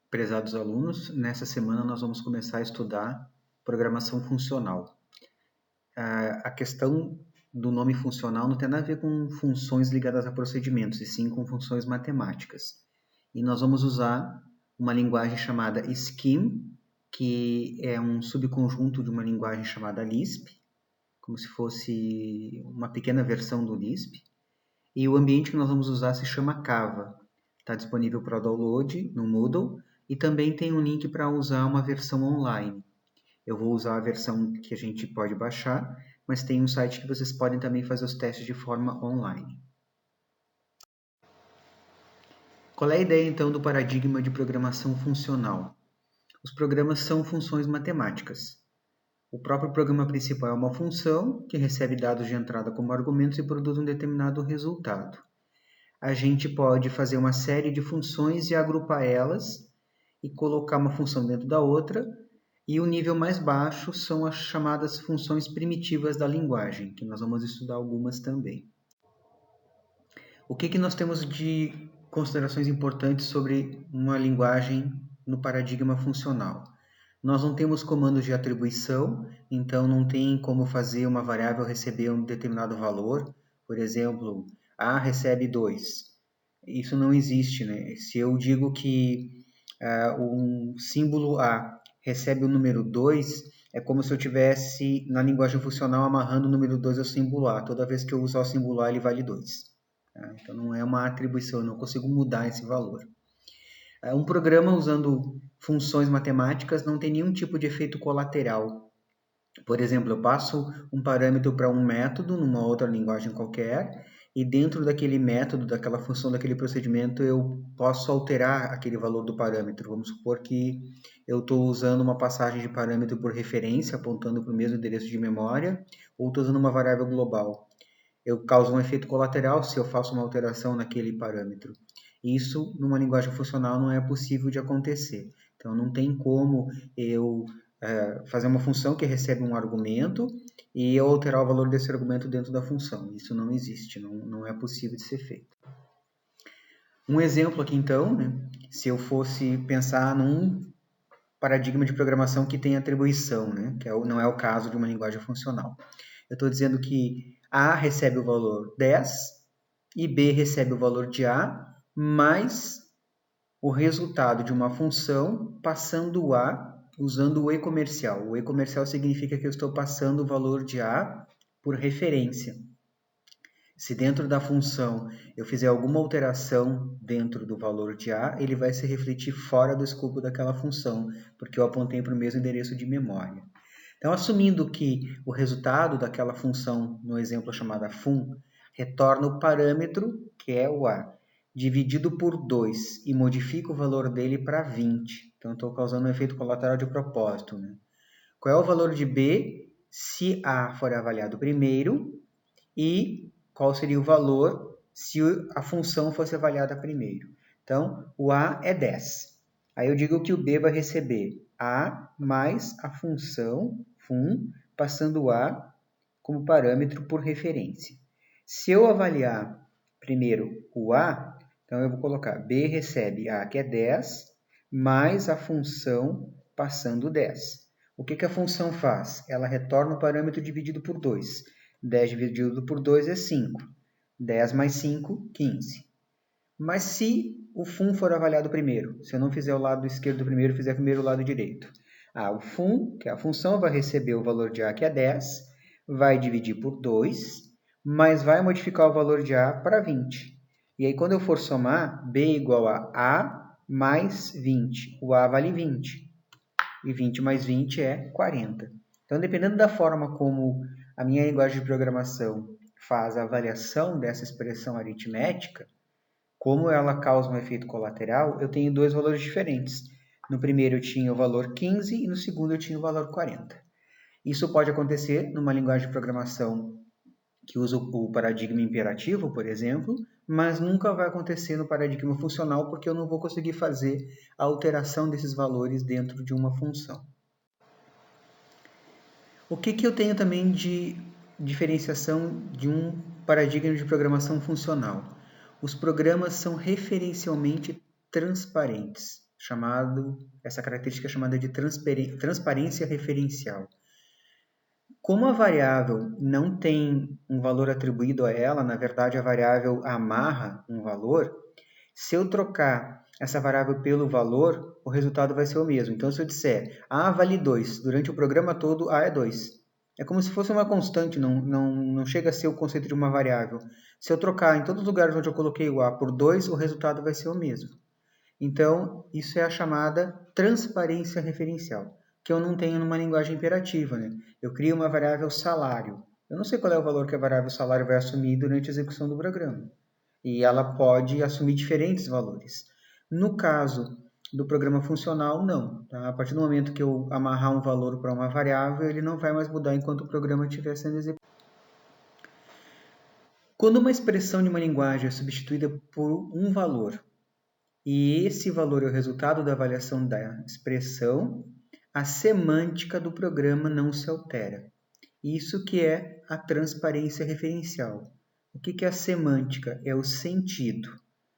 Prezados alunos, nessa semana nós vamos começar a estudar programação funcional. A questão do nome funcional não tem nada a ver com funções ligadas a procedimentos, e sim com funções matemáticas. E nós vamos usar uma linguagem chamada Scheme, que é um subconjunto de uma linguagem chamada Lisp, como se fosse uma pequena versão do Lisp. E o ambiente que nós vamos usar se chama Cava. Está disponível para download no Moodle e também tem um link para usar uma versão online. Eu vou usar a versão que a gente pode baixar, mas tem um site que vocês podem também fazer os testes de forma online. Qual é a ideia então do paradigma de programação funcional? Os programas são funções matemáticas. O próprio programa principal é uma função que recebe dados de entrada como argumentos e produz um determinado resultado. A gente pode fazer uma série de funções e agrupar elas e colocar uma função dentro da outra, e o nível mais baixo são as chamadas funções primitivas da linguagem, que nós vamos estudar algumas também. O que nós temos de considerações importantes sobre uma linguagem no paradigma funcional? Nós não temos comandos de atribuição, então não tem como fazer uma variável receber um determinado valor. Por exemplo, A recebe 2. Isso não existe, né? Se eu digo que um símbolo A recebe o número 2, é como se eu tivesse, na linguagem funcional, amarrando o número 2 ao símbolo A. Toda vez que eu usar o símbolo A, ele vale 2. Tá? Então, não é uma atribuição, eu não consigo mudar esse valor. Um programa usando funções matemáticas não tem nenhum tipo de efeito colateral. Por exemplo, eu passo um parâmetro para um método numa outra linguagem qualquer, e dentro daquele método, daquela função, daquele procedimento, eu posso alterar aquele valor do parâmetro. Vamos supor que eu estou usando uma passagem de parâmetro por referência, apontando para o mesmo endereço de memória, ou estou usando uma variável global. Eu causo um efeito colateral se eu faço uma alteração naquele parâmetro. Isso, numa linguagem funcional, não é possível de acontecer. Então, não tem como eu fazer uma função que recebe um argumento e eu alterar o valor desse argumento dentro da função. Isso não existe, não é possível de ser feito. Um exemplo aqui, então, né, se eu fosse pensar num paradigma de programação que tem atribuição, né, que não é o caso de uma linguagem funcional. Eu estou dizendo que A recebe o valor 10 e B recebe o valor de A, mais o resultado de uma função passando A usando o e-comercial. O e-comercial significa que eu estou passando o valor de A por referência. Se dentro da função eu fizer alguma alteração dentro do valor de A, ele vai se refletir fora do escopo daquela função, porque eu apontei para o mesmo endereço de memória. Então, assumindo que o resultado daquela função, no exemplo chamada fun, retorna o parâmetro, que é o A, dividido por 2 e modifica o valor dele para 20. Então, estou causando um efeito colateral de propósito. Né? Qual é o valor de B se A for avaliado primeiro e qual seria o valor se a função fosse avaliada primeiro? Então, o A é 10. Aí eu digo que o B vai receber A mais a função fun, passando A como parâmetro por referência. Se eu avaliar primeiro o A, então eu vou colocar B recebe A, que é 10, mais a função passando 10. O que a função faz? Ela retorna o parâmetro dividido por 2. 10 dividido por 2 é 5. 10 mais 5, 15. Mas se o fun for avaliado primeiro, se eu não fizer o lado esquerdo primeiro, fizer primeiro o lado direito. O fun, que é a função, vai receber o valor de A, que é 10, vai dividir por 2, mas vai modificar o valor de A para 20. E aí, quando eu for somar, B igual a mais 20. O A vale 20. E 20 mais 20 é 40. Então, dependendo da forma como a minha linguagem de programação faz a avaliação dessa expressão aritmética, como ela causa um efeito colateral, eu tenho dois valores diferentes. No primeiro eu tinha o valor 15 e no segundo eu tinha o valor 40. Isso pode acontecer numa linguagem de programação que usa o paradigma imperativo, por exemplo, mas nunca vai acontecer no paradigma funcional porque eu não vou conseguir fazer a alteração desses valores dentro de uma função. O que eu tenho também de diferenciação de um paradigma de programação funcional? Os programas são referencialmente transparentes. essa característica é chamada de transparência referencial. Como a variável não tem um valor atribuído a ela, na verdade a variável amarra um valor, se eu trocar essa variável pelo valor, o resultado vai ser o mesmo. Então, se eu disser A vale 2, durante o programa todo A é 2. É como se fosse uma constante, não chega a ser o conceito de uma variável. Se eu trocar em todos os lugares onde eu coloquei o A por 2, o resultado vai ser o mesmo. Então, isso é a chamada transparência referencial, que eu não tenho numa linguagem imperativa, né? Eu crio uma variável salário. Eu não sei qual é o valor que a variável salário vai assumir durante a execução do programa. E ela pode assumir diferentes valores. No caso do programa funcional, não. Tá? A partir do momento que eu amarrar um valor para uma variável, ele não vai mais mudar enquanto o programa estiver sendo executado. Quando uma expressão de uma linguagem é substituída por um valor, e esse valor é o resultado da avaliação da expressão, a semântica do programa não se altera. Isso que é a transparência referencial. O que é a semântica? É o sentido.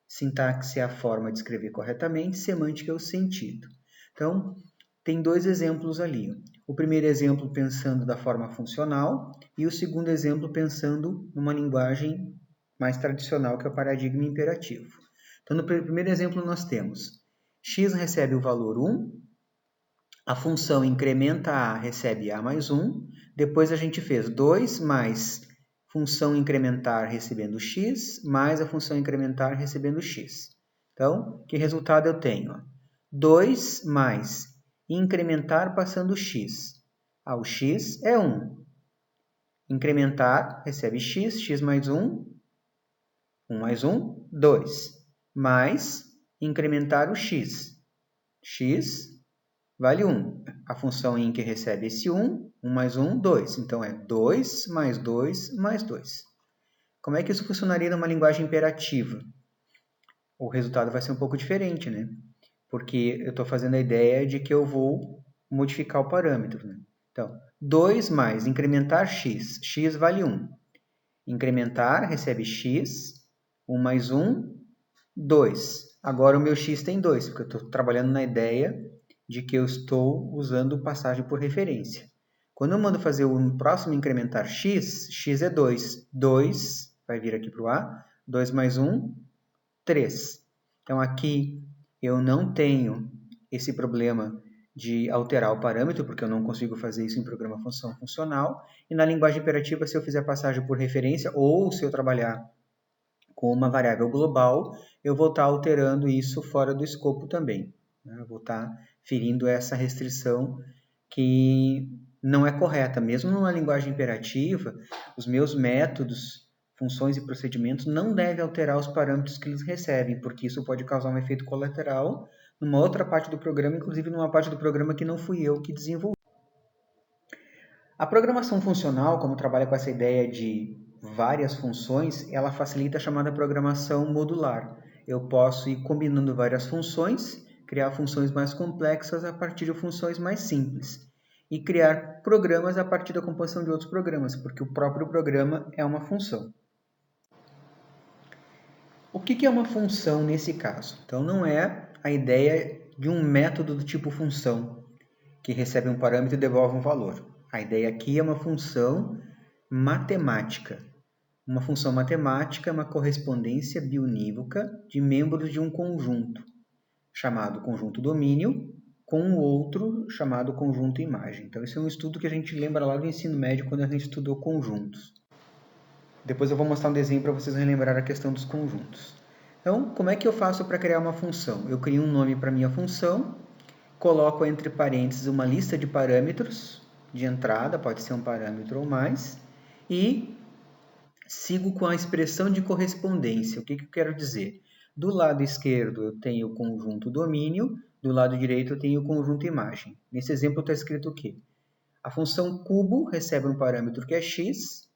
Sintaxe é a forma de escrever corretamente, semântica é o sentido. Então, tem dois exemplos ali. O primeiro exemplo pensando da forma funcional e o segundo exemplo pensando numa linguagem mais tradicional, que é o paradigma imperativo. Então, no primeiro exemplo, nós temos x recebe o valor 1, a função incrementa a recebe a mais 1, depois a gente fez 2 mais função incrementar recebendo x, mais a função incrementar recebendo x. Então, que resultado eu tenho? 2 mais incrementar passando x. O x é 1. Incrementar recebe x, x mais 1, 1 mais 1, 2. Mais incrementar o x. x vale 1. A função in que recebe esse 1, 1 mais 1, 2. Então, é 2 mais 2 mais 2. Como é que isso funcionaria numa linguagem imperativa? O resultado vai ser um pouco diferente, né? Porque eu estou fazendo a ideia de que eu vou modificar o parâmetro. Né? Então, 2 mais incrementar x. X vale 1. Incrementar recebe x. 1 mais 1, 2. Agora o meu x tem 2, porque eu estou trabalhando na ideia de que eu estou usando passagem por referência. Quando eu mando fazer o próximo incrementar x, x é 2. 2 vai vir aqui para o A. 2 mais 1, 3. Então, aqui eu não tenho esse problema de alterar o parâmetro, porque eu não consigo fazer isso em programa função funcional. E na linguagem imperativa, se eu fizer passagem por referência, ou se eu trabalhar com uma variável global, eu vou estar alterando isso fora do escopo também. Eu vou estar ferindo essa restrição que não é correta. Mesmo numa linguagem imperativa, os meus métodos, funções e procedimentos não devem alterar os parâmetros que eles recebem, porque isso pode causar um efeito colateral numa outra parte do programa, inclusive numa parte do programa que não fui eu que desenvolvi. A programação funcional, como trabalha com essa ideia de várias funções, ela facilita a chamada programação modular. Eu posso ir combinando várias funções, criar funções mais complexas a partir de funções mais simples. E criar programas a partir da composição de outros programas, porque o próprio programa é uma função. O que é uma função nesse caso? Então, não é a ideia de um método do tipo função, que recebe um parâmetro e devolve um valor. A ideia aqui é uma função matemática. Uma função matemática é uma correspondência biunívoca de membros de um conjunto, chamado conjunto domínio, com um outro chamado conjunto imagem. Então, esse é um estudo que a gente lembra lá do ensino médio, quando a gente estudou conjuntos. Depois eu vou mostrar um desenho para vocês relembrar a questão dos conjuntos. Então, como é que eu faço para criar uma função? Eu crio um nome para minha função, coloco entre parênteses uma lista de parâmetros de entrada, pode ser um parâmetro ou mais, e sigo com a expressão de correspondência. O que eu quero dizer? Do lado esquerdo eu tenho o conjunto domínio, do lado direito eu tenho o conjunto imagem. Nesse exemplo está escrito o quê? A função cubo recebe um parâmetro que é x,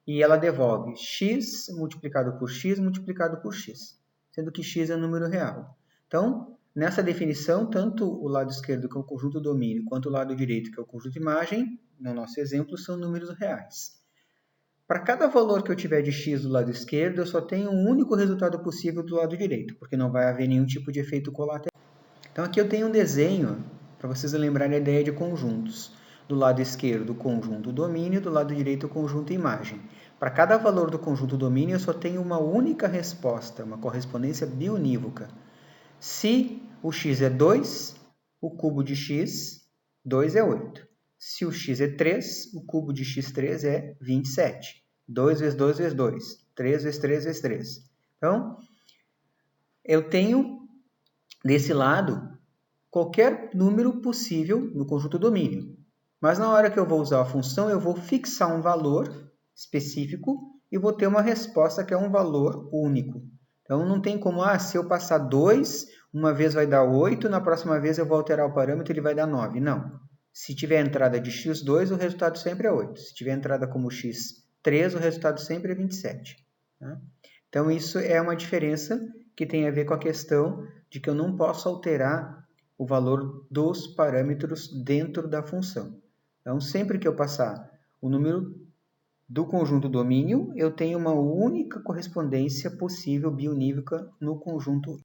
e ela devolve x multiplicado por x multiplicado por x, sendo que x é um número real. Então, nessa definição, tanto o lado esquerdo, que é o conjunto domínio, quanto o lado direito, que é o conjunto imagem, no nosso exemplo, são números reais. Para cada valor que eu tiver de x do lado esquerdo, eu só tenho um único resultado possível do lado direito, porque não vai haver nenhum tipo de efeito colateral. Então aqui eu tenho um desenho para vocês lembrarem a ideia de conjuntos. Do lado esquerdo, o conjunto domínio, do lado direito, o conjunto imagem. Para cada valor do conjunto domínio, eu só tenho uma única resposta, uma correspondência biunívoca. Se o x é 2, o cubo de x, 2 é 8. Se o x é 3, o cubo de x3 é 27. 2 vezes 2 vezes 2. 3 vezes 3 vezes 3. Então, eu tenho, desse lado, qualquer número possível no conjunto domínio. Mas na hora que eu vou usar a função, eu vou fixar um valor específico e vou ter uma resposta que é um valor único. Então, não tem como, se eu passar 2, uma vez vai dar 8, na próxima vez eu vou alterar o parâmetro e ele vai dar 9. Não. Se tiver entrada de x2, o resultado sempre é 8. Se tiver entrada como x3, o resultado sempre é 27. Tá? Então, isso é uma diferença que tem a ver com a questão de que eu não posso alterar o valor dos parâmetros dentro da função. Então, sempre que eu passar o número do conjunto domínio, eu tenho uma única correspondência possível biunívoca no conjunto.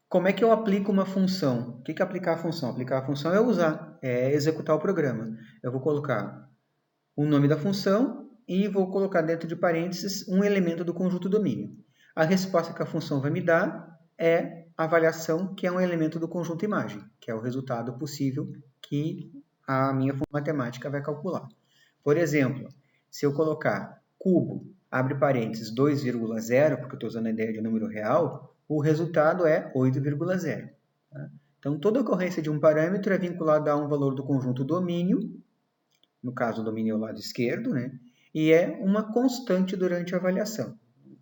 Como é que eu aplico uma função? O que é aplicar a função? Aplicar a função é executar o programa. Eu vou colocar o nome da função e vou colocar dentro de parênteses um elemento do conjunto domínio. A resposta que a função vai me dar é a avaliação, que é um elemento do conjunto imagem, que é o resultado possível que a minha função matemática vai calcular. Por exemplo, se eu colocar cubo, abre parênteses, 2,0, porque eu estou usando a ideia de número real, o resultado é 8,0. Tá? Então, toda ocorrência de um parâmetro é vinculada a um valor do conjunto domínio, no caso o domínio é o lado esquerdo, né? E é uma constante durante a avaliação.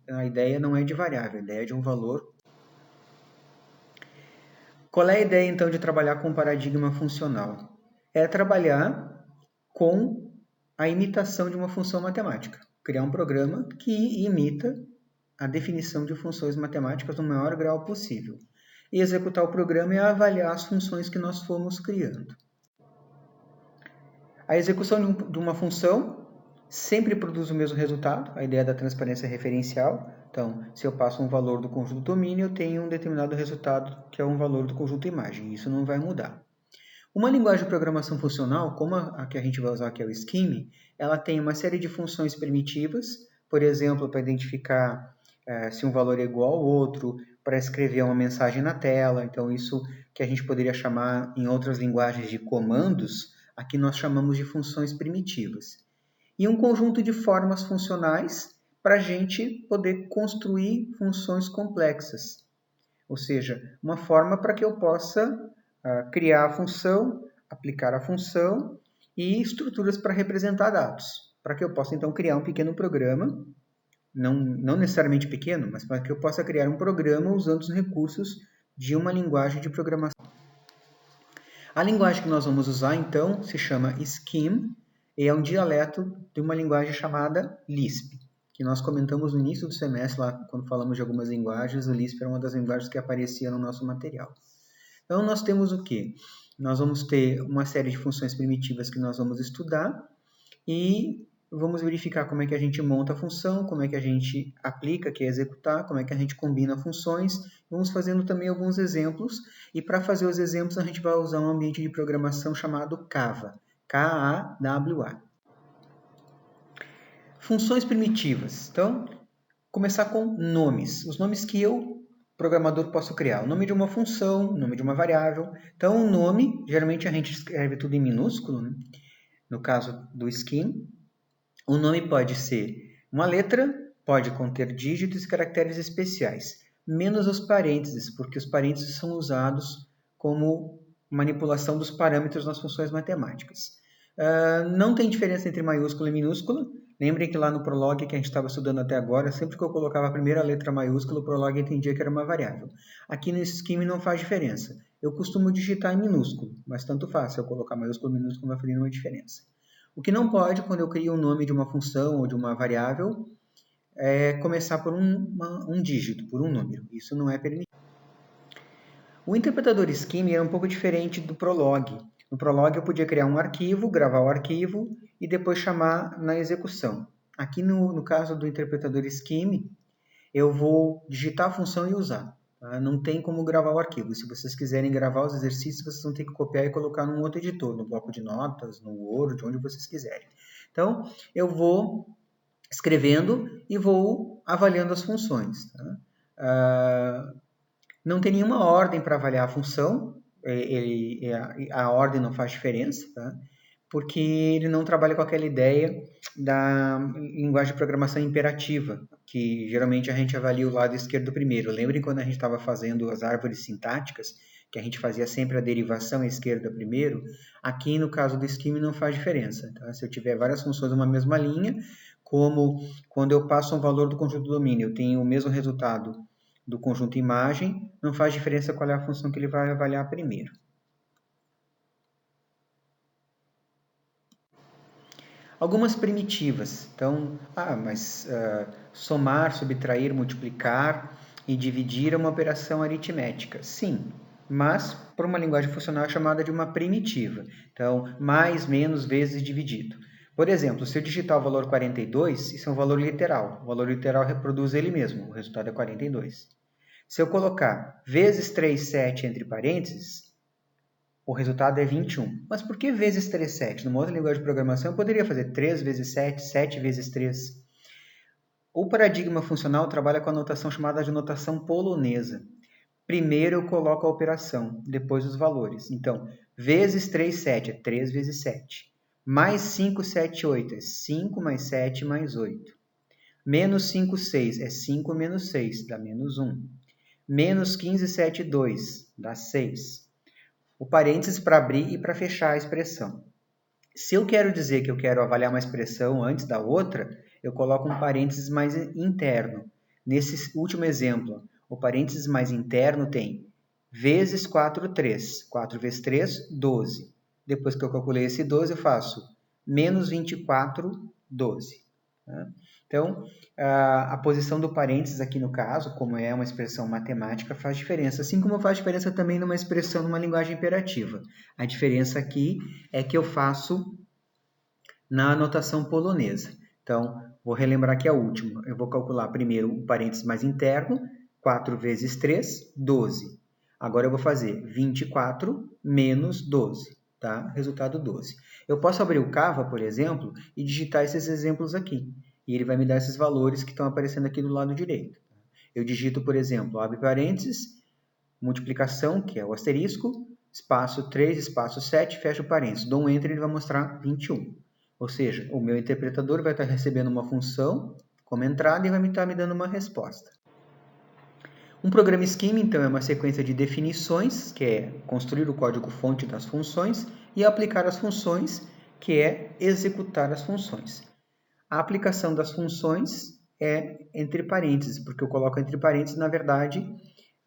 A ideia não é de variável, a ideia é de um valor. Qual é a ideia, então, de trabalhar com paradigma funcional? É trabalhar com a imitação de uma função matemática. Criar um programa que imita a definição de funções matemáticas no maior grau possível. E executar o programa é avaliar as funções que nós fomos criando. A execução de uma função sempre produz o mesmo resultado, a ideia da transparência referencial. Então, se eu passo um valor do conjunto domínio, eu tenho um determinado resultado que é um valor do conjunto imagem. Isso não vai mudar. Uma linguagem de programação funcional, como a que a gente vai usar aqui é o Scheme, ela tem uma série de funções primitivas, por exemplo, para identificar se um valor é igual ao outro, para escrever uma mensagem na tela. Então, isso que a gente poderia chamar em outras linguagens de comandos, aqui nós chamamos de funções primitivas. E um conjunto de formas funcionais para a gente poder construir funções complexas. Ou seja, uma forma para que eu possa criar a função, aplicar a função e estruturas para representar dados. Para que eu possa, então, criar um pequeno programa, não necessariamente pequeno, mas para que eu possa criar um programa usando os recursos de uma linguagem de programação. A linguagem que nós vamos usar, então, se chama Scheme e é um dialeto de uma linguagem chamada Lisp, que nós comentamos no início do semestre, lá quando falamos de algumas linguagens, o Lisp era uma das linguagens que aparecia no nosso material. Então, nós temos o quê? Nós vamos ter uma série de funções primitivas que nós vamos estudar e vamos verificar como é que a gente monta a função, como é que a gente aplica, que é executar, como é que a gente combina funções. Vamos fazendo também alguns exemplos e para fazer os exemplos a gente vai usar um ambiente de programação chamado Kava, K-A-W-A. Funções primitivas. Então, começar com nomes. Os nomes que eu, programador, posso criar. O nome de uma função, o nome de uma variável. Então, o nome, geralmente a gente escreve tudo em minúsculo, né? No caso do Scheme. O nome pode ser uma letra, pode conter dígitos e caracteres especiais, menos os parênteses, porque os parênteses são usados como manipulação dos parâmetros nas funções matemáticas. Não tem diferença entre maiúscula e minúscula. Lembrem que lá no Prolog, que a gente estava estudando até agora, sempre que eu colocava a primeira letra maiúscula, o Prolog entendia que era uma variável. Aqui no Scheme não faz diferença. Eu costumo digitar em minúsculo, mas tanto faz. Se eu colocar maiúsculo ou minúsculo, não vai fazer nenhuma diferença. O que não pode, quando eu crio o nome de uma função ou de uma variável, é começar por um dígito, por um número. Isso não é permitido. O interpretador Scheme é um pouco diferente do Prolog. No Prolog eu podia criar um arquivo, gravar o arquivo e depois chamar na execução. Aqui no caso do interpretador Scheme, eu vou digitar a função e usar. Tá? Não tem como gravar o arquivo. Se vocês quiserem gravar os exercícios, vocês vão ter que copiar e colocar num outro editor, no bloco de notas, no Word, onde vocês quiserem. Então, eu vou escrevendo e vou avaliando as funções. Tá? Não tem nenhuma ordem para avaliar a função, a ordem não faz diferença, tá? Porque ele não trabalha com aquela ideia da linguagem de programação imperativa, que geralmente a gente avalia o lado esquerdo primeiro. Lembrem quando a gente estava fazendo as árvores sintáticas, que a gente fazia sempre a derivação à esquerda primeiro? Aqui, no caso do scheme, não faz diferença. Tá? Se eu tiver várias funções numa mesma linha, como quando eu passo um valor do conjunto domínio, eu tenho o mesmo resultado do conjunto imagem, não faz diferença qual é a função que ele vai avaliar primeiro. Algumas primitivas. Então, somar, subtrair, multiplicar e dividir é uma operação aritmética. Sim, mas por uma linguagem funcional é chamada de uma primitiva. Então, mais, menos, vezes dividido. Por exemplo, se eu digitar o valor 42, isso é um valor literal. O valor literal reproduz ele mesmo, o resultado é 42. Se eu colocar vezes 3, 7 entre parênteses, o resultado é 21. Mas por que vezes 3, 7? Numa outra linguagem de programação, eu poderia fazer 3 vezes 7, 7 vezes 3. O paradigma funcional trabalha com a notação chamada de notação polonesa. Primeiro eu coloco a operação, depois os valores. Então, vezes 3, 7 é 3 vezes 7. Mais 5, 7, 8 é 5 mais 7 mais 8. Menos 5, 6 é 5 menos 6, dá menos 1. Menos 15, 7, 2, dá 6. O parênteses para abrir e para fechar a expressão. Se eu quero dizer que eu quero avaliar uma expressão antes da outra, eu coloco um parênteses mais interno. Nesse último exemplo, o parênteses mais interno tem vezes 4, 3. 4 vezes 3, 12. Depois que eu calculei esse 12, eu faço menos 24, 12. Tá? Então, a posição do parênteses aqui no caso, como é uma expressão matemática, faz diferença. Assim como faz diferença também numa expressão numa linguagem imperativa. A diferença aqui é que eu faço na notação polonesa. Então, vou relembrar aqui a última. Eu vou calcular primeiro o parênteses mais interno, 4 vezes 3, 12. Agora eu vou fazer 24 menos 12, tá? Resultado 12. Eu posso abrir o Canva, por exemplo, e digitar esses exemplos aqui. E ele vai me dar esses valores que estão aparecendo aqui do lado direito. Eu digito, por exemplo, abre parênteses, multiplicação, que é o asterisco, espaço 3, espaço 7, fecha o parênteses. Dou um Enter e ele vai mostrar 21. Ou seja, o meu interpretador vai estar recebendo uma função como entrada e vai estar me dando uma resposta. Um programa scheme, então, é uma sequência de definições, que é construir o código-fonte das funções, e aplicar as funções, que é executar as funções. A aplicação das funções é entre parênteses, porque eu coloco entre parênteses, na verdade,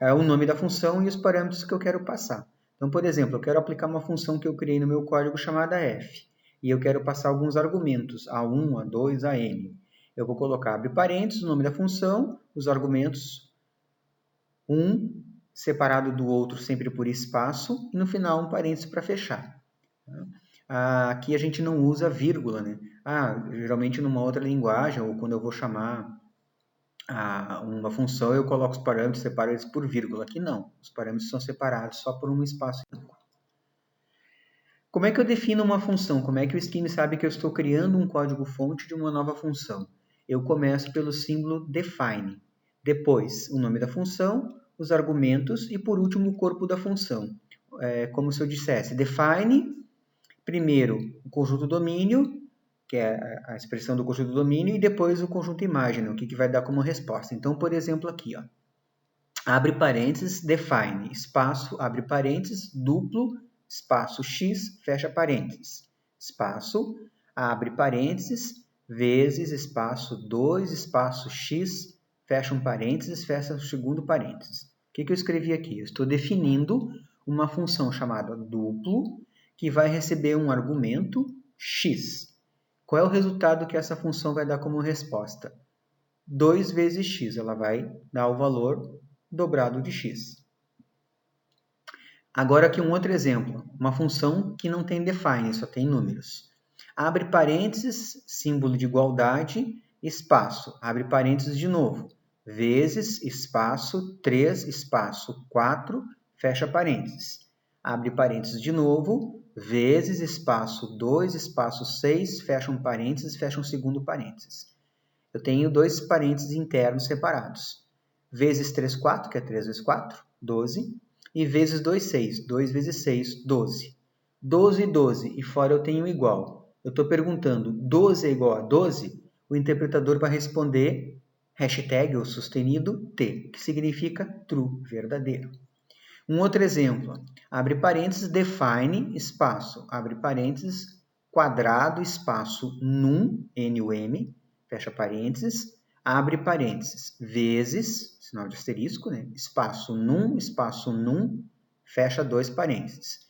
o nome da função e os parâmetros que eu quero passar. Então, por exemplo, eu quero aplicar uma função que eu criei no meu código chamada f, e eu quero passar alguns argumentos, a1, a2, a n. Eu vou colocar, abre parênteses, o nome da função, os argumentos, um separado do outro sempre por espaço, e no final um parênteses para fechar. Aqui a gente não usa vírgula, né? Geralmente numa outra linguagem, ou quando eu vou chamar uma função, eu coloco os parâmetros, separo eles por vírgula. Aqui não, os parâmetros são separados só por um espaço. Como é que eu defino uma função? Como é que o Scheme sabe que eu estou criando um código-fonte de uma nova função? Eu começo pelo símbolo define, depois o nome da função, os argumentos e, por último, o corpo da função. Como se eu dissesse define, primeiro o conjunto domínio, que é a expressão do conjunto domínio, e depois o conjunto imagem, o que vai dar como resposta. Então, por exemplo, aqui, ó, abre parênteses, define, espaço, abre parênteses, duplo, espaço x, fecha parênteses, espaço, abre parênteses, vezes, espaço 2, espaço x, fecha um parênteses, fecha o segundo parênteses. O que eu escrevi aqui? Eu estou definindo uma função chamada duplo, que vai receber um argumento x. Qual é o resultado que essa função vai dar como resposta? 2 vezes x, ela vai dar o valor dobrado de x. Agora aqui um outro exemplo, uma função que não tem define, só tem números. Abre parênteses, símbolo de igualdade, espaço, abre parênteses de novo, vezes, espaço, 3, espaço, 4, fecha parênteses. Abre parênteses de novo, vezes, espaço, 2, espaço, 6, fecha um parênteses, fecha um segundo parênteses. Eu tenho dois parênteses internos separados. Vezes 3, 4, que é 3 vezes 4, 12. E vezes 2, 6. 2 vezes 6, 12. 12 e 12. E fora eu tenho igual. Eu estou perguntando, 12 é igual a 12? O interpretador vai responder hashtag ou sustenido T, que significa true, verdadeiro. Um outro exemplo. Abre parênteses, define, espaço. Abre parênteses, quadrado, espaço, num, N-U-M. Fecha parênteses, abre parênteses, vezes, sinal de asterisco, né? Espaço, num, fecha dois parênteses.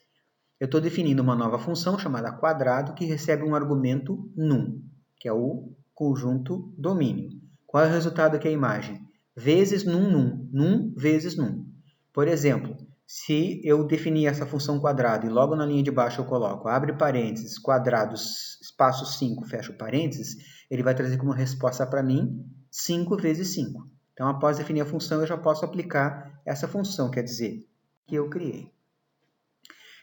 Eu estou definindo uma nova função chamada quadrado que recebe um argumento num, que é o conjunto domínio. Qual é o resultado aqui? A imagem? Vezes num vezes num. Por exemplo, se eu definir essa função quadrado e logo na linha de baixo eu coloco abre parênteses, quadrados, espaço 5, fecha parênteses, ele vai trazer como resposta para mim 5 vezes 5. Então, após definir a função, eu já posso aplicar essa função, quer dizer, que eu criei.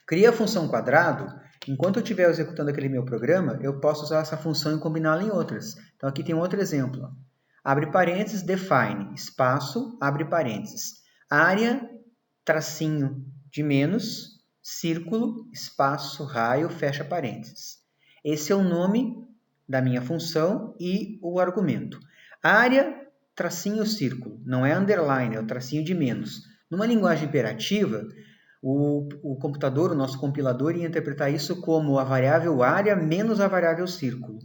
Criei a função quadrado, enquanto eu estiver executando aquele meu programa, eu posso usar essa função e combiná-la em outras. Então, aqui tem um outro exemplo. Abre parênteses, define, espaço, abre parênteses. Área, tracinho de menos, círculo, espaço, raio, fecha parênteses. Esse é o nome da minha função e o argumento. Área, tracinho, círculo. Não é underline, é o tracinho de menos. Numa linguagem imperativa, o computador, o nosso compilador, ia interpretar isso como a variável área menos a variável círculo.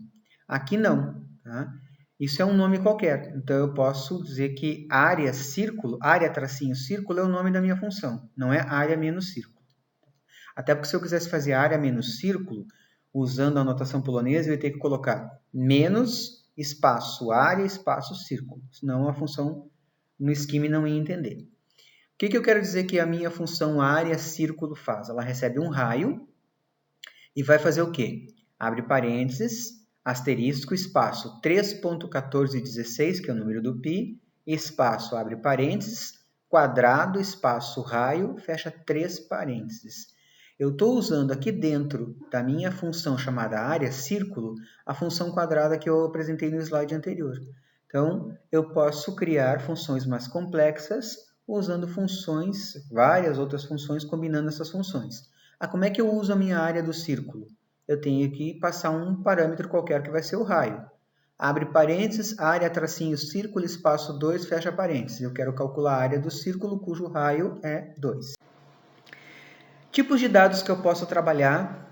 Aqui não, tá? Isso é um nome qualquer. Então, eu posso dizer que área círculo, área tracinho círculo é o nome da minha função. Não é área menos círculo. Até porque se eu quisesse fazer área menos círculo, usando a notação polonesa, eu ia ter que colocar menos espaço área, espaço círculo. Senão a função no scheme não ia entender. O que eu quero dizer que a minha função área círculo faz? Ela recebe um raio e vai fazer o quê? Abre parênteses, asterisco, espaço 3.1416, que é o número do π, espaço, abre parênteses, quadrado, espaço, raio, fecha 3 parênteses. Eu estou usando aqui dentro da minha função chamada área círculo, a função quadrada que eu apresentei no slide anterior. Então, eu posso criar funções mais complexas usando funções, várias outras funções, combinando essas funções. Como é que eu uso a minha área do círculo? Eu tenho que passar um parâmetro qualquer que vai ser o raio. Abre parênteses, área, tracinho, círculo, espaço 2, fecha parênteses. Eu quero calcular a área do círculo, cujo raio é 2. Tipos de dados que eu posso trabalhar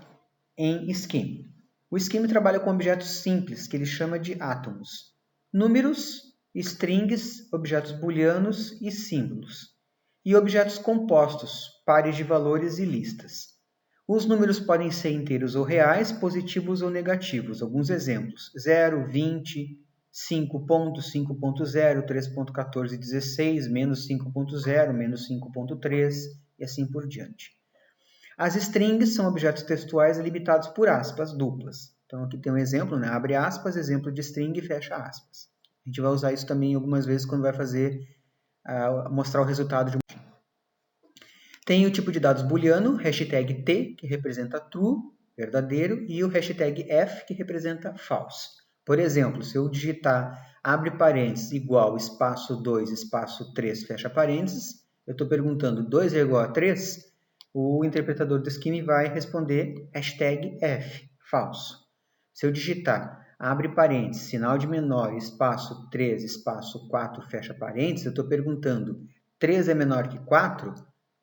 em Scheme. O Scheme trabalha com objetos simples, que ele chama de átomos. Números, strings, objetos booleanos e símbolos. E objetos compostos, pares de valores e listas. Os números podem ser inteiros ou reais, positivos ou negativos. Alguns exemplos: 0, 20, 5.5.0, 3.1416, menos 5.0, menos 5.3 e assim por diante. As strings são objetos textuais limitados por aspas duplas. Então, aqui tem um exemplo, né? Abre aspas, exemplo de string e fecha aspas. A gente vai usar isso também algumas vezes quando vai fazer, mostrar o resultado de um. Tem o tipo de dados booleano, hashtag T, que representa true, verdadeiro, e o hashtag F, que representa false. Por exemplo, se eu digitar abre parênteses igual espaço 2, espaço 3, fecha parênteses, eu estou perguntando 2 é igual a 3, o interpretador do Scheme vai responder hashtag F, falso. Se eu digitar abre parênteses, sinal de menor, espaço 3, espaço 4, fecha parênteses, eu estou perguntando 3 é menor que 4?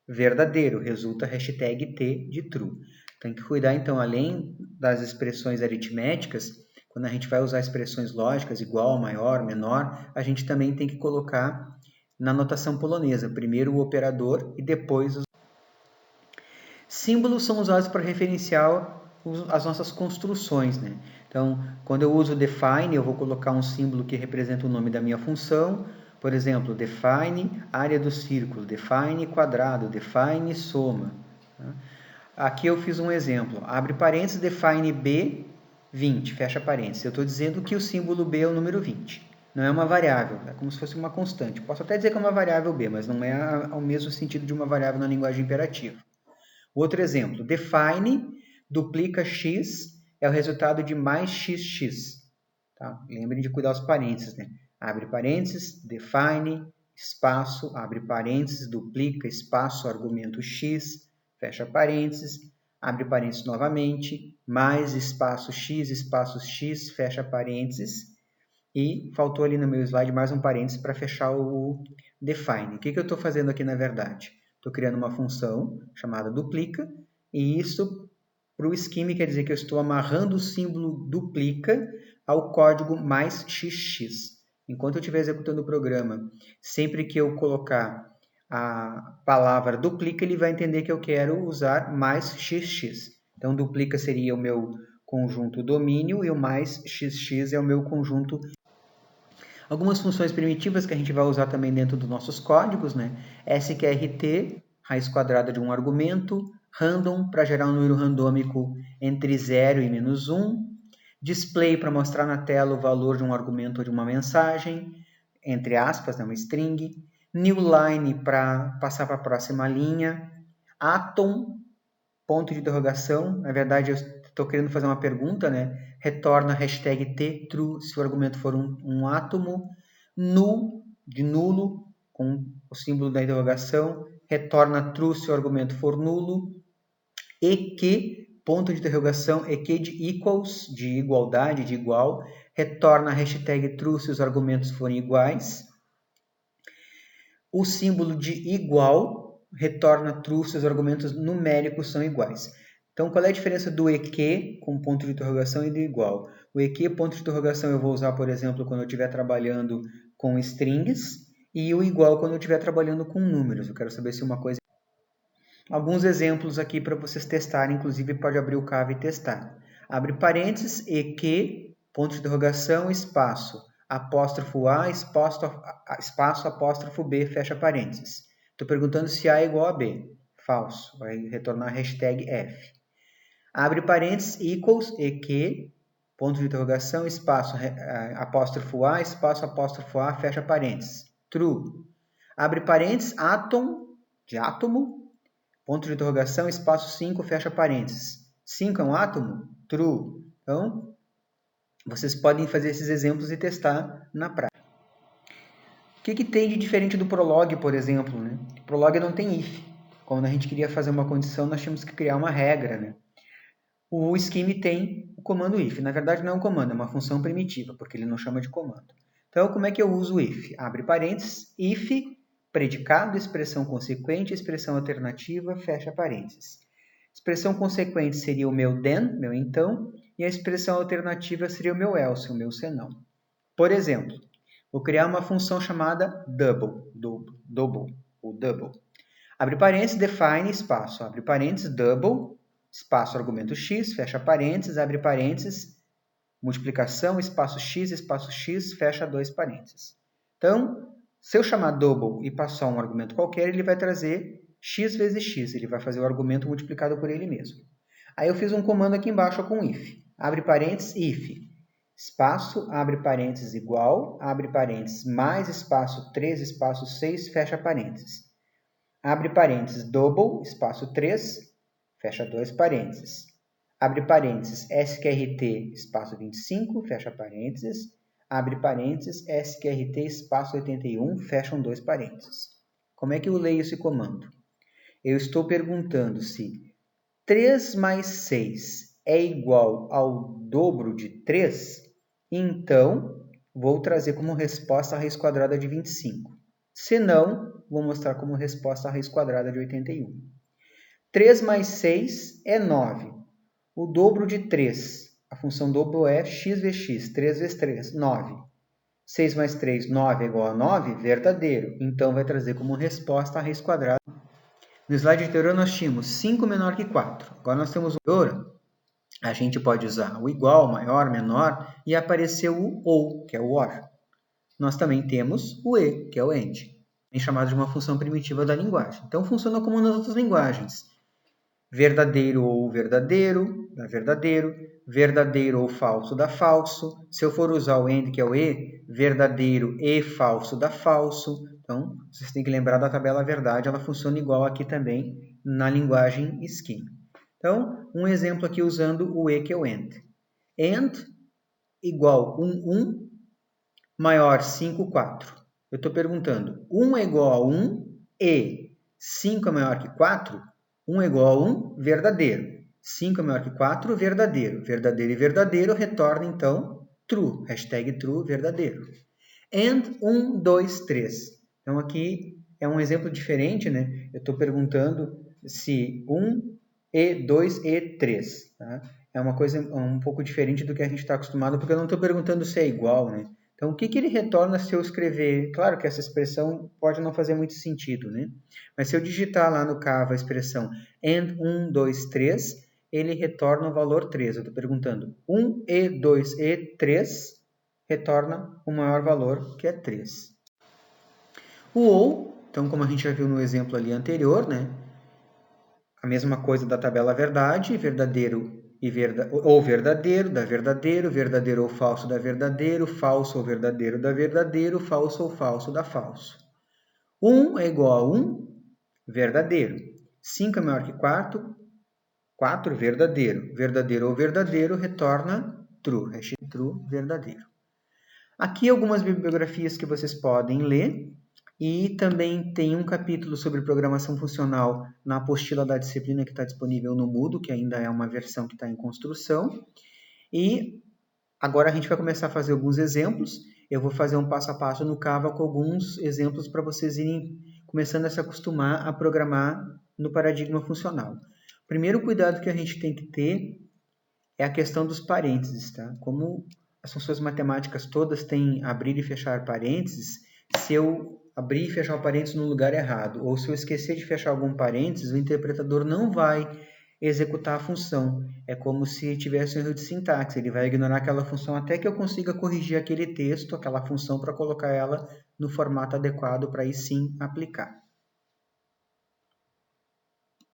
Verdadeiro, resulta hashtag T de true. Tem que cuidar, então, além das expressões aritméticas, quando a gente vai usar expressões lógicas, igual, maior, menor, a gente também tem que colocar na notação polonesa, primeiro o operador e depois os. Símbolos são usados para referenciar as nossas construções, né? Então, quando eu uso define, eu vou colocar um símbolo que representa o nome da minha função. Por exemplo, define área do círculo, define quadrado, define soma. Aqui eu fiz um exemplo. Abre parênteses, define B, 20, fecha parênteses. Eu estou dizendo que o símbolo B é o número 20. não é uma variável, é como se fosse uma constante. Posso até dizer que é uma variável b, mas não é ao mesmo sentido de uma variável na linguagem imperativa. Outro exemplo, define duplica x é o resultado de mais xx. Tá? Lembrem de cuidar dos parênteses, né? Abre parênteses, define, espaço, abre parênteses, duplica, espaço, argumento x, fecha parênteses, abre parênteses novamente, mais espaço, x, fecha parênteses. E faltou ali no meu slide mais um parênteses para fechar o define. O que eu estou fazendo aqui na verdade? Estou criando uma função chamada duplica, e isso para o scheme quer dizer que eu estou amarrando o símbolo duplica ao código mais xx. Enquanto eu estiver executando o programa, sempre que eu colocar a palavra duplica, ele vai entender que eu quero usar mais xx. Então, duplica seria o meu conjunto domínio e o mais xx é o meu conjunto. Algumas funções primitivas que a gente vai usar também dentro dos nossos códigos, né? sqrt, raiz quadrada de um argumento, random para gerar um número randômico entre 0 e -1, display para mostrar na tela o valor de um argumento ou de uma mensagem, entre aspas, né, uma string, newline para passar para a próxima linha, atom, ponto de interrogação, na verdade eu estou querendo fazer uma pergunta, né? Retorna hashtag t, true, se o argumento for um átomo, null, de nulo, com o símbolo da interrogação, retorna true se o argumento for nulo, eq, ponto de interrogação, eq de equals, de igualdade, de igual, retorna hashtag true se os argumentos forem iguais, o símbolo de igual retorna true se os argumentos numéricos são iguais. Então, qual é a diferença do eq com ponto de interrogação e do igual? O eq, ponto de interrogação, eu vou usar, por exemplo, quando eu estiver trabalhando com strings, e o igual quando eu estiver trabalhando com números. Eu quero saber se uma coisa... Alguns exemplos aqui para vocês testarem, inclusive pode abrir o Cava e testar. Abre parênteses, eq, ponto de interrogação, espaço, apóstrofo A, espaço, apóstrofo B, fecha parênteses. Estou perguntando se A é igual a B. Falso. Vai retornar hashtag F. Abre parênteses, equals, eq, ponto de interrogação, espaço, apóstrofo A, espaço, apóstrofo A, fecha parênteses. True. Abre parênteses, átom, de átomo, ponto de interrogação, espaço 5, fecha parênteses. 5 é um átomo? True. Então, vocês podem fazer esses exemplos e testar na prática. O que tem de diferente do Prolog, por exemplo? Né? O Prolog não tem if. Quando a gente queria fazer uma condição, nós tínhamos que criar uma regra. Né? O Scheme tem o comando if. Na verdade, não é um comando, é uma função primitiva, porque ele não chama de comando. Então, como é que eu uso o if? Abre parênteses, if, predicado, expressão consequente, expressão alternativa, fecha parênteses. Expressão consequente seria o meu then, meu então, e a expressão alternativa seria o meu else, o meu senão. Por exemplo, vou criar uma função chamada double. Abre parênteses, define, espaço, abre parênteses, double, espaço, argumento x, fecha parênteses, abre parênteses, multiplicação, espaço x, fecha dois parênteses. Então, se eu chamar double e passar um argumento qualquer, ele vai trazer x vezes x, ele vai fazer o argumento multiplicado por ele mesmo. Aí eu fiz um comando aqui embaixo com if. Abre parênteses, if, espaço, abre parênteses, igual, abre parênteses, mais espaço 3, espaço 6, fecha parênteses. Abre parênteses, double, espaço 3, fecha dois parênteses. Abre parênteses, sqrt, espaço 25, fecha parênteses. Abre parênteses, sqrt, espaço 81, fecham dois parênteses. Como é que eu leio esse comando? Eu estou perguntando se 3 mais 6 é igual ao dobro de 3, então vou trazer como resposta a raiz quadrada de 25. Se não, vou mostrar como resposta a raiz quadrada de 81. 3 mais 6 é 9. O dobro de 3, a função dobro é x vezes x, 3 vezes 3, 9. 6 mais 3, 9 é igual a 9, verdadeiro. Então, vai trazer como resposta a raiz quadrada. No slide anterior, nós tínhamos 5 menor que 4. Agora, nós temos o maior. A gente pode usar o igual, maior, menor, e apareceu o ou, que é o or. Nós também temos o e, que é o and, chamado de uma função primitiva da linguagem. Então, funciona como nas outras linguagens. Verdadeiro ou verdadeiro, dá verdadeiro, verdadeiro ou falso dá falso. Se eu for usar o AND, que é o E, verdadeiro e falso dá falso. Então, vocês têm que lembrar da tabela verdade, ela funciona igual aqui também na linguagem Scheme. Então, um exemplo aqui usando o E, que é o AND. AND igual 1 maior 5, 4. Eu estou perguntando, 1 é igual a 1 e 5 é maior que 4? 1 é igual a 1, verdadeiro. 5 é maior que 4, verdadeiro. Verdadeiro e verdadeiro retorna, então, true. Hashtag true, verdadeiro. And 1, 2, 3. Então, aqui é um exemplo diferente, né? Eu estou perguntando se 1 e 2 e 3. Tá? É uma coisa um pouco diferente do que a gente está acostumado, porque eu não estou perguntando se é igual, né? Então, o que ele retorna se eu escrever? Claro que essa expressão pode não fazer muito sentido, né? Mas se eu digitar lá no Canva a expressão and 1, 2, 3, ele retorna o valor 3. Eu estou perguntando 1 e 2 e 3 retorna o maior valor, que é 3. O ou, então, como a gente já viu no exemplo ali anterior, né? A mesma coisa da tabela verdade, verdadeiro ou verdadeiro, dá verdadeiro, verdadeiro ou falso dá verdadeiro, falso ou verdadeiro dá verdadeiro, falso ou falso dá falso. 1 é igual a 1, verdadeiro. 5 é maior que 4, 4, verdadeiro. Verdadeiro ou verdadeiro retorna true, hashtag true, verdadeiro. Aqui algumas bibliografias que vocês podem ler. E também tem um capítulo sobre programação funcional na apostila da disciplina que está disponível no Moodle, que ainda é uma versão que está em construção. E agora a gente vai começar a fazer alguns exemplos. Eu vou fazer um passo a passo no Canva com alguns exemplos para vocês irem começando a se acostumar a programar no paradigma funcional. O primeiro cuidado que a gente tem que ter é a questão dos parênteses, tá? Como as funções matemáticas todas têm abrir e fechar parênteses, se eu abrir e fechar o parênteses no lugar errado, ou se eu esquecer de fechar algum parênteses, o interpretador não vai executar a função. É como se tivesse um erro de sintaxe, ele vai ignorar aquela função até que eu consiga corrigir aquele texto, aquela função, para colocar ela no formato adequado para aí sim aplicar.